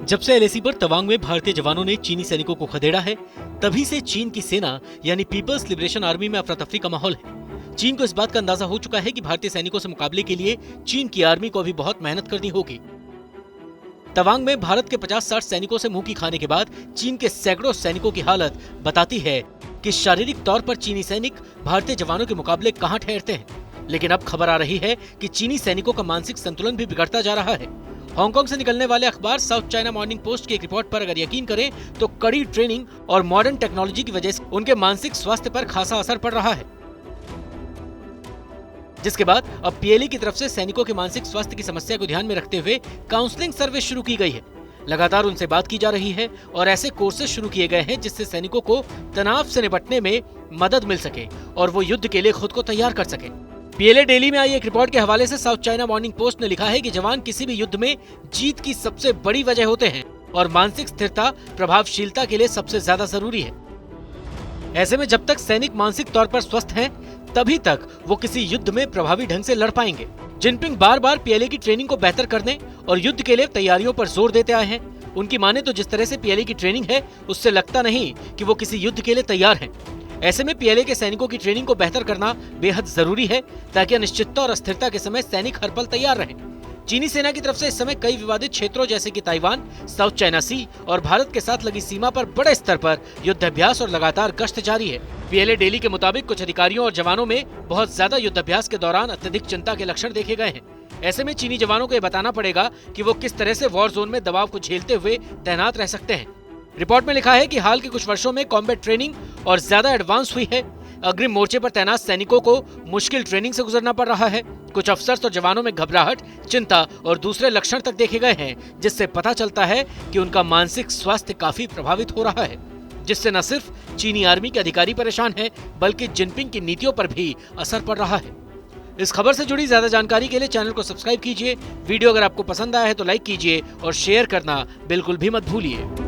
जब से एलएसी पर तवांग में भारतीय जवानों ने चीनी सैनिकों को खदेड़ा है, तभी से चीन की सेना यानी पीपल्स लिबरेशन आर्मी में अफरा तफरी का माहौल है। चीन को इस बात का अंदाजा हो चुका है कि भारतीय सैनिकों से मुकाबले के लिए चीन की आर्मी को अभी बहुत मेहनत करनी होगी। तवांग में भारत के 50-60 सैनिकों से मुंह की खाने के बाद चीन के सैकड़ों सैनिकों की हालत बताती है कि शारीरिक तौर पर चीनी सैनिक भारतीय जवानों के मुकाबले कहां ठहरते हैं। लेकिन अब खबर आ रही है कि चीनी सैनिकों का मानसिक संतुलन भी बिगड़ता जा रहा है। हांगकांग से निकलने वाले अखबार साउथ चाइना मॉर्निंग पोस्ट की एक रिपोर्ट पर अगर यकीन करें तो कड़ी ट्रेनिंग और मॉडर्न टेक्नोलॉजी की वजह से उनके मानसिक स्वास्थ्य पर खासा असर पड़ रहा है, जिसके बाद अब पीएलए की तरफ से सैनिकों के मानसिक स्वास्थ्य की समस्या को ध्यान में रखते हुए काउंसलिंग सर्विस शुरू की गई है। लगातार उनसे बात की जा रही है और ऐसे कोर्सेज शुरू किए गए हैं जिससे सैनिकों को तनाव से निपटने में मदद मिल सके और वो युद्ध के लिए खुद को तैयार कर सके। पीएलए डेली में आई एक रिपोर्ट के हवाले से साउथ चाइना मॉर्निंग पोस्ट ने लिखा है कि जवान किसी भी युद्ध में जीत की सबसे बड़ी वजह होते हैं और मानसिक स्थिरता प्रभावशीलता के लिए सबसे ज्यादा जरूरी है। ऐसे में जब तक सैनिक मानसिक तौर पर स्वस्थ हैं, तभी तक वो किसी युद्ध में प्रभावी ढंग से लड़ पाएंगे। जिनपिंग बार बार पीएलए की ट्रेनिंग को बेहतर करने और युद्ध के लिए तैयारियों पर जोर देते आए हैं। उनकी माने तो जिस तरह से पीएलए की ट्रेनिंग है, उससे लगता नहीं कि वो किसी युद्ध के लिए तैयार हैं। ऐसे में पीएलए के सैनिकों की ट्रेनिंग को बेहतर करना बेहद जरूरी है ताकि अनिश्चितता और अस्थिरता के समय सैनिक हर पल तैयार रहें। चीनी सेना की तरफ से इस समय कई विवादित क्षेत्रों जैसे कि ताइवान, साउथ चाइना सी और भारत के साथ लगी सीमा पर बड़े स्तर पर युद्धाभ्यास और लगातार गश्त जारी है। पीएलए डेली के मुताबिक कुछ अधिकारियों और जवानों में बहुत ज्यादा युद्धाभ्यास के दौरान अत्यधिक चिंता के लक्षण देखे गए हैं। ऐसे में चीनी जवानों को ये बताना पड़ेगा कि वो किस तरह से वॉर जोन में दबाव को झेलते हुए तैनात रह सकते हैं। रिपोर्ट में लिखा है कि हाल के कुछ वर्षों में कॉम्बैट ट्रेनिंग और ज्यादा एडवांस हुई है। अग्रिम मोर्चे पर तैनात सैनिकों को मुश्किल ट्रेनिंग से गुजरना पड़ रहा है। कुछ अफसर्स और जवानों में घबराहट, चिंता और दूसरे लक्षण तक देखे गए हैं, जिससे पता चलता है कि उनका मानसिक स्वास्थ्य काफी प्रभावित हो रहा है, जिससे न सिर्फ चीनी आर्मी के अधिकारी परेशान हैं, बल्कि जिनपिंग की नीतियों पर भी असर पड़ रहा है। इस खबर से जुड़ी ज्यादा जानकारी के लिए चैनल को सब्सक्राइब कीजिए। वीडियो अगर आपको पसंद आया है तो लाइक कीजिए और शेयर करना बिल्कुल भी मत भूलिए।